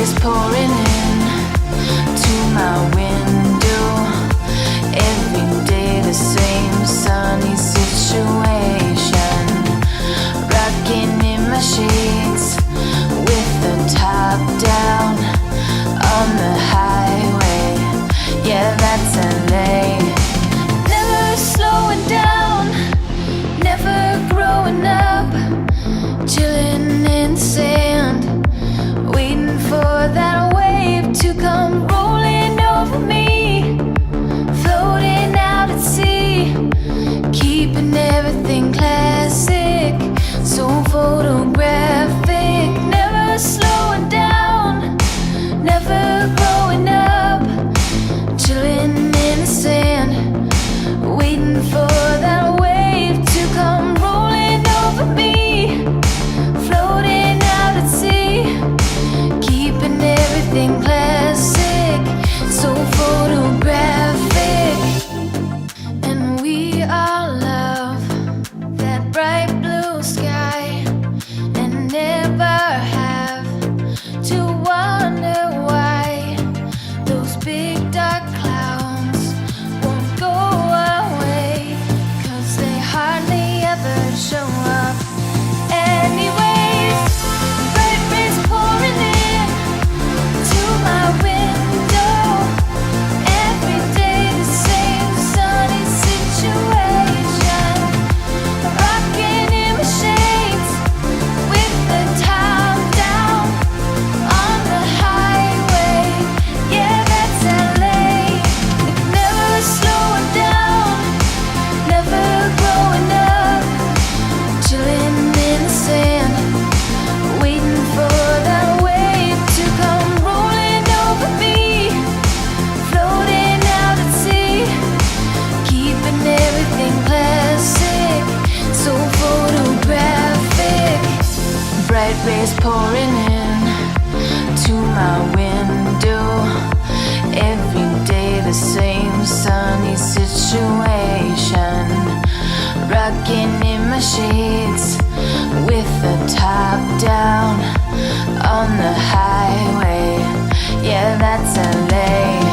rays pouring in to my window. Every day the same sunny situation. Rocking in my sheets with the top down on the highway. Yeah, that's LA. Never slowing down, never growing up. Chilling in the sand, waiting for that wave to come rolling over me. Floating out at sea, keeping everything classic, so photographic. Never slowing down, never growing up. Chilling in the sand, waiting for that wave to come rolling over me. Floating out at sea, keeping everything classic, so photographic. And we all love that bright blue sky, and never have to wonder why those big dark clouds won't go away, 'cause they hardly ever show up. Anyways, bright rays pouring in to my window. Every day the same sunny situation. Rocking in my shades with the top down on the highway. Yeah, that's LA. Never slowing down, never growing up. Chilling in the sand, waiting for that wave to come rolling over me. Floating out at sea, keeping everything classic, so photographic. Bright rays pouring in to my window. Every day the same sunny situation. Rocking in my sheets with the top down on the highway. Yeah, that's LA.